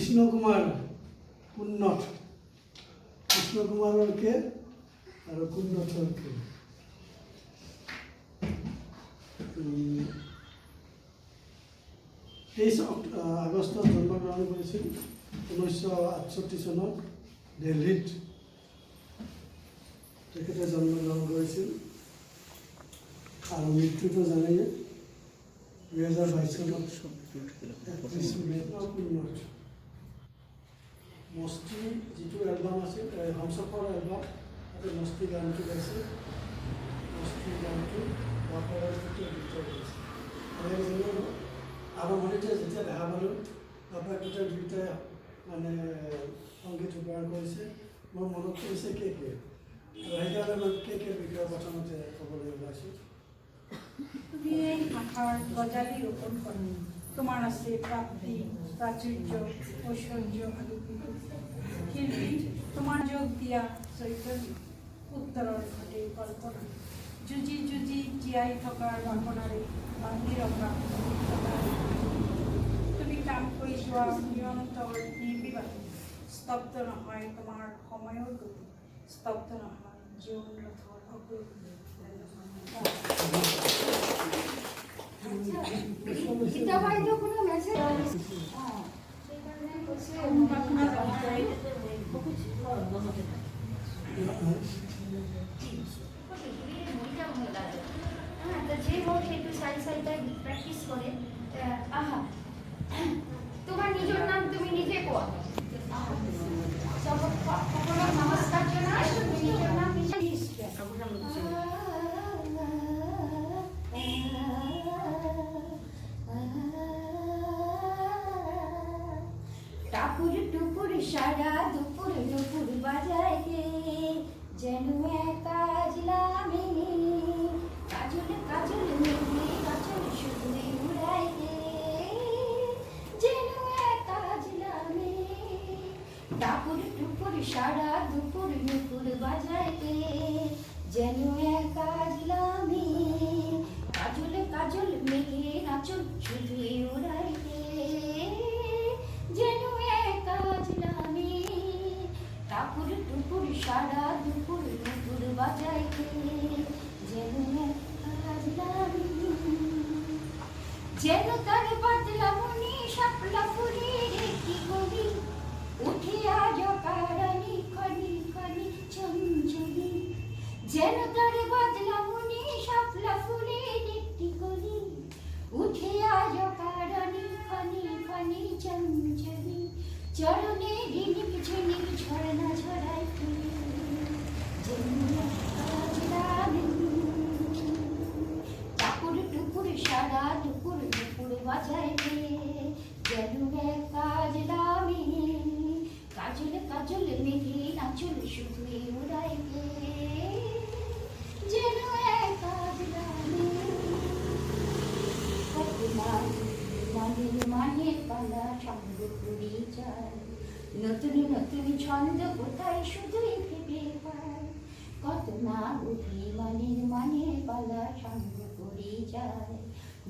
কৃষ্ণ কুমাৰ কুন্নত কৃষ্ণ কুমাৰৰ কে আৰু কুন্নতৰ কে 23 আগষ্টত জন্মগ্ৰহণ কৰিছিল 1968 চনত দিল্লীত তেখেতে জন্মগ্ৰহণ কৰিছিল আৰু মৃত্যুটো জানেই 2022 চনত 31 মে'ত কুন্নত মস্তি যিটো এলবাম আছিল হমসফৰ এলবাম তাতে মস্তি গানটো গাইছিল মস্তি গানটো বাপৰৰ প্ৰতি গীত গাইছিল আৰম্ভণিতে যেতিয়া দেখা পালোঁ বাপেক পুতেক দুয়োটাই মানে সংগীত ৰূপায়ণ কৰিছে মোৰ মনত পৰিছে কে আৰু সেইকাৰণে মই কে বিষয়ে প্ৰথমতে ক'বলৈ ওলাইছোঁ তুমি এই ভাষাৰ গজালি ৰোপণ কৰা তোমাৰ আছে প্ৰাপ্তি প্ৰাচুৰ্য ঐশ্বৰ্য আৰু শিল্পী তোমাৰ যোগ দিয়া চৈতন্য উত্তৰৰ ঘটে কল্পনা যুঁজি যুঁজি জীয়াই থকাৰ বাসনাৰে বান্ধি ৰখা তুমি কাম কৰি যোৱা নিৰন্তৰ নিৰ্বিবাদী স্তব্ধ নহয় তোমাৰ সময়ৰ গতি স্তব্ধ নহয় জীৱন ৰথৰ অগ্ৰগতি যে হোক একটু সারি সারিটাই প্র্যাকটিস করে আহা তোমার নিজের নাম তুমি নিজে কোয়া সকল নমস্কার জানাই তুমি নিজের নাম টাপুর টুপুর সারা দুপুর দুপুর বাজায় যেন কাজ লামে কাজল কাজল মেঘে কাজল শুধুই উড়াই যেন কাজ লামে টাপুর টুপুর সারা দুপুর দুপুর বাজায় যেন কাজ লামে কাজল কাজল মেঘে নাচল শুধুই উড়াই যেন কাজ লামে টাপুর টুপুর সারা দুপুর দুপুর বাজায় যেন কাজ লামে যেন তার পাতলা মনি শাপলা ফুলের একটি কলি উঠে আজ কারণী খনি খনি চঞ্চলি যেন তার বাদলা মনি শাপলা ফুলের একটি কলি উঠে আজ কারণী খনি খনি চঞ্চলি চরণে রিনিক ঝিনিক ঝরনা ঝরাই টাপুর টুপুর সারা দুপুর দুপুর বাজায় যেন কাজ লামে কাজল কাজল মেঘে নাচল শুধুই উড়াই যেন কাজ লামে মানের মানের পালা ছন্দ করি যায় নতুন নতুন ছন্দ কোথায় শুধুই ভেবে পায় কত না অভিমানের মানের পালা ছন্দ করি যায়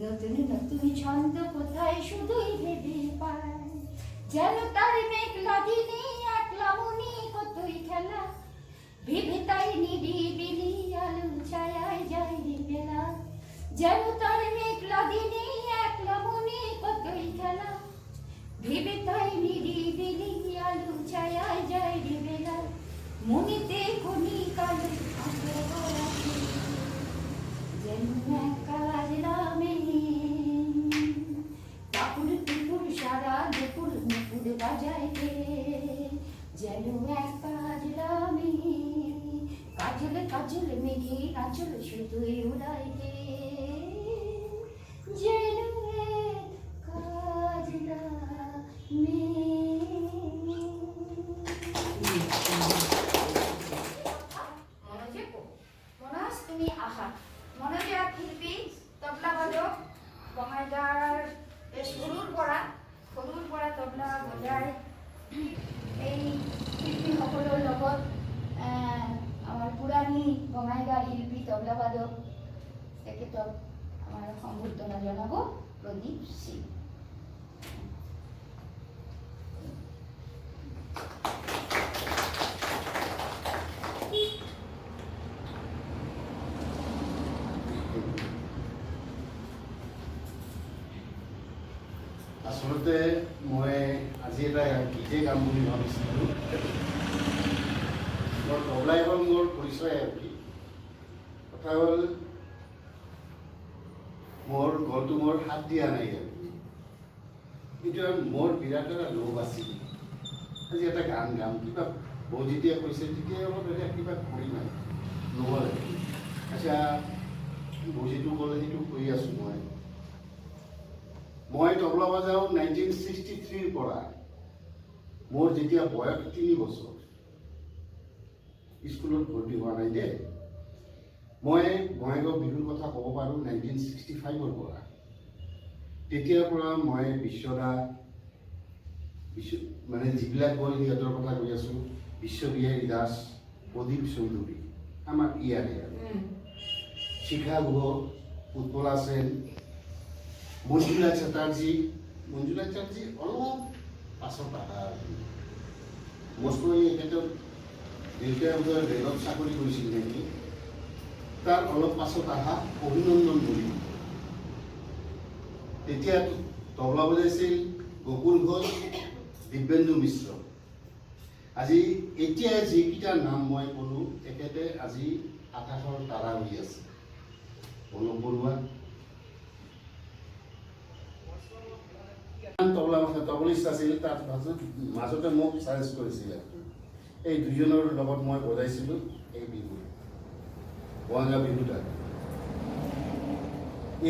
নতুন নতুন ছন্দ কোথায় শুধুই ভেবে পায় যেন তার মেঘলা দিনে একলা মনে কতই খেলা ভেবে তাই নিরিবিলি আলো ছায়ায় যায় বেলা যেন তার মেঘলা দিনে একলা মনে কতই খেলা ভেবে তাই নিরিবিলি আলো ছায়ায় যায় বেলা মনিতে কোনি কালে যেন কাজ লামে টাপুর টুপুর সারা দুপুর দুপুর বাজায় যেন কাজ লামে কাজল কাজল মেঘে নাচল শুধুই উড়াই যেন কাজ লামে তুমি আহা মনোযোগ শিল্পী তবলাবাদক বঙাইগাঁৱৰ সৰুৰ পৰা তবলা বজাই এই শিল্পীসকলৰ লগত আমাৰ পুৰণি বঙাইগাঁৱৰ শিল্পী তবলাবাদক তেখেতক আমাৰ সম্বৰ্ধনা জনাব প্ৰদীপ সিং। আচলতে মই আজি এটা গীতে গাম বুলি ভাবিছিলোঁ। মোৰ তবলা এখন মোৰ পৰিচয় আৰু কি কথা হ'ল, মোৰ গলটো মোৰ হাত দিয়া নাই আৰু কিন্তু মোৰ বিৰাট এটা লোভ আছিল আজি এটা গান গাম, কিবা বৌ যেতিয়া কৈছে তেতিয়া অলপ এটা কিবা কৰি নাই নহ'লে। আচ্ছা, বৌ যিটো ক'লে সেইটো কৰি আছোঁ মই তবলা বজাওঁ 1963 পৰা। মোৰ যেতিয়া বয়স 3 বছৰ, স্কুলত ভৰ্তি হোৱা নাই দেই। মই বঙাইগাঁও বিহুৰ কথা ক'ব পাৰোঁ 1965 পৰা। তেতিয়াৰ পৰা মই বিশ্বদা মানে যিবিলাক গ'ল সিহঁতৰ কথা কৈ আছোঁ, বিশ্ববিহাৰী দাস, প্ৰদীপ চৌধুৰী, আমাৰ ইয়াৰে শিখা গুহ, উৎপলা সেন, মঞ্জুলা চেটাৰ্জী অলপ পাছত আহা মস্তৰী এখেতৰ দেউতাই বোধহয় ৰেলত চাকৰি কৰিছিল নেকি, তাৰ অলপ পাছত আহা অভিনন্দন বুলি। তেতিয়া তবলা বজাইছিল গকুল ঘোষ, দিব্যেন্দু মিশ্ৰ। আজি এতিয়া যিকেইটা নাম মই ক'লোঁ তেখেতে আজি আকাশৰ তাৰা হৈ আছে। অনুপ বৰুৱা তবলিষ্ট আছিল, তাৰ মাজতে মোক চাৰ্জ কৰিছিলে। এই দুজনৰ লগত মই বজাইছিলোঁ এই বিহু, বঙাইগাঁও বিহুটা।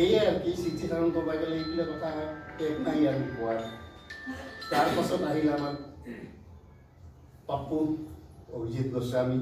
এয়ে আৰু কি চিঠিখন ক'ব গ'লে এইবিলাক কথা শেষ নাই আৰু কোৱাৰ। তাৰপাছত আহিল আমাৰ পাপ্পু অভিজিৎ গোস্বামী।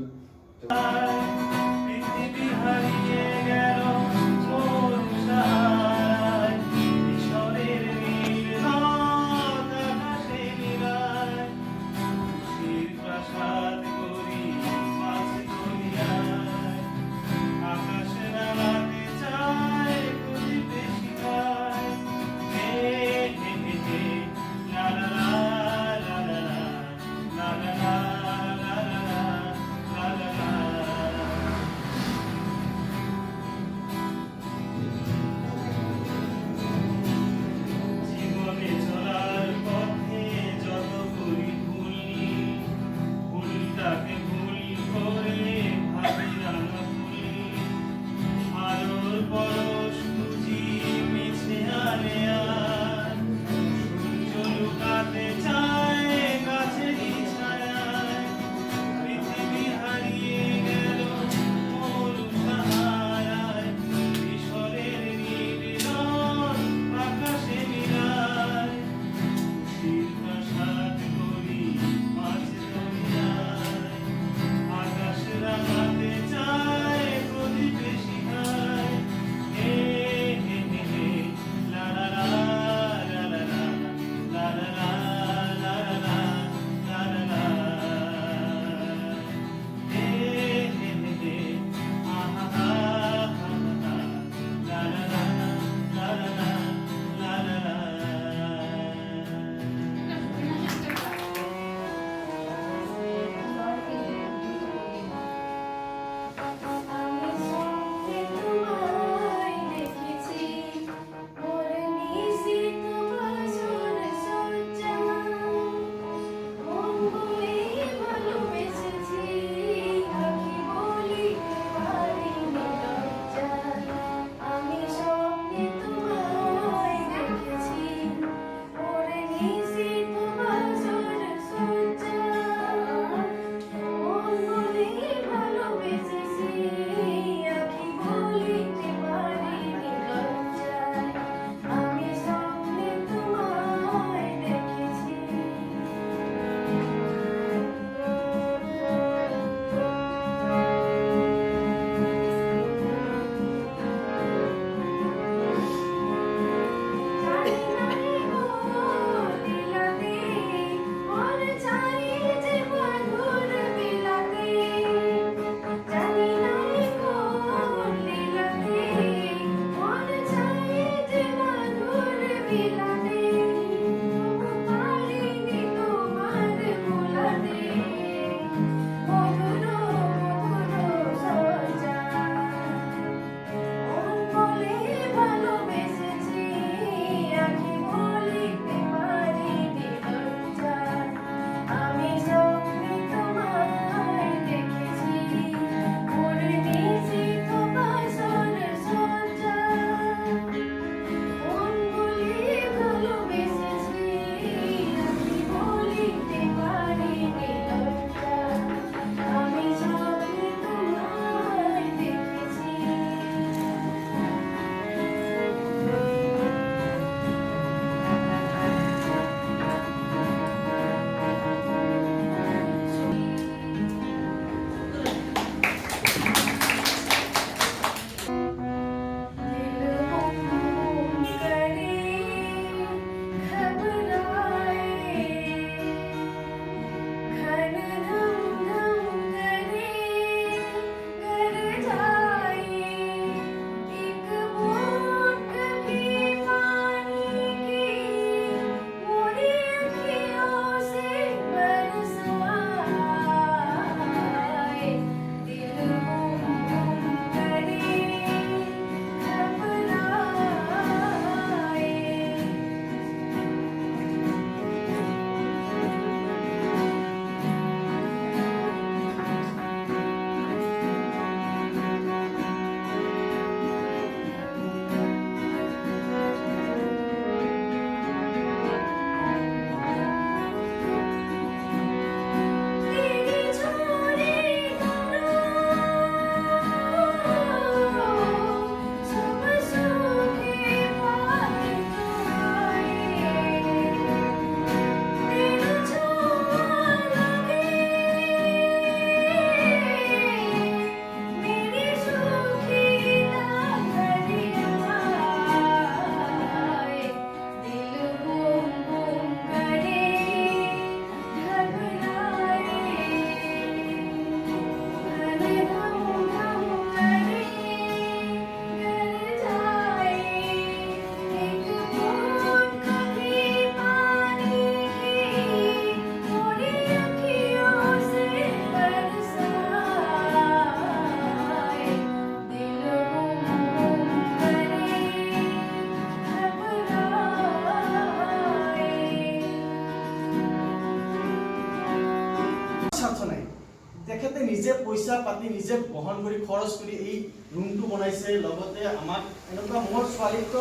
পইচা পাতি নিজে বহন কৰি খৰচ কৰি এই ৰুমটো বনাইছে লগতে আমাক এনেকুৱা মোৰ ছোৱালীক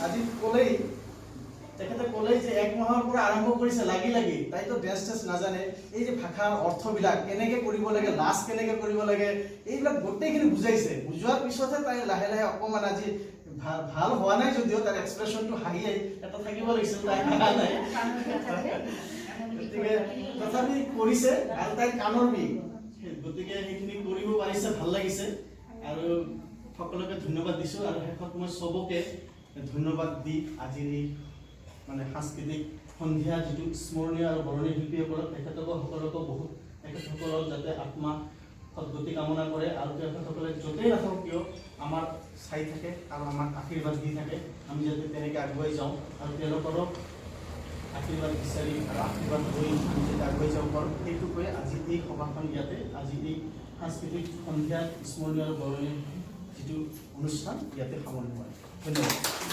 আজি ক'লেই তেখেতে ক'লেই যে 1 মাহৰ পৰা আৰম্ভ কৰিছে লাগি তাইতো ড্ৰেছ টেছ নাজানে এই যে ভাষাৰ অৰ্থবিলাক কেনেকৈ কৰিব লাগে লাজ কেনেকৈ কৰিব লাগে এইবিলাক গোটেইখিনি বুজাইছে বুজোৱাৰ পিছতহে তাই লাহে লাহে অকণমান আজি ভাল হোৱা নাই যদিও তাৰ এক্সপ্ৰেশ্যনটো হাঁহি এটা থাকিব লাগিছিল তাই হাঁহা নাই গতিকে তথাপি কৰিছে আৰু তাইৰ কাণৰ বিষ গতিকে সেইখিনি কৰিব পাৰিছে ভাল লাগিছে আৰু সকলোকে ধন্যবাদ দিছোঁ আৰু শেষত মই চবকে ধন্যবাদ দি আজিৰ এই মানে সাংস্কৃতিক সন্ধিয়া যিটো স্মৰণীয় আৰু বৰণীয় শিল্পীসকলক তেখেতসকলকো বহুত তেখেতসকলক যাতে আত্মা সদ্গতি কামনা কৰে আৰু তেখেতসকলে য'তেই নাথাকক কিয় আমাৰ চাই থাকে আৰু আমাক আশীৰ্বাদ দি থাকে আমি যাতে তেনেকৈ আগুৱাই যাওঁ আৰু তেওঁলোকৰো আশীৰ্বাদ বিচাৰি আৰু আশীৰ্বাদ লৈ আমি যাতে আগুৱাই যাব পাৰোঁ সেইটো কৈ আজি এই সভাখন ইয়াতে আজি এই সাংস্কৃতিক সন্ধিয়া স্মৰণীয় আৰু বৰণীয় যিটো অনুষ্ঠান ইয়াতে সামৰণি হয় ধন্যবাদ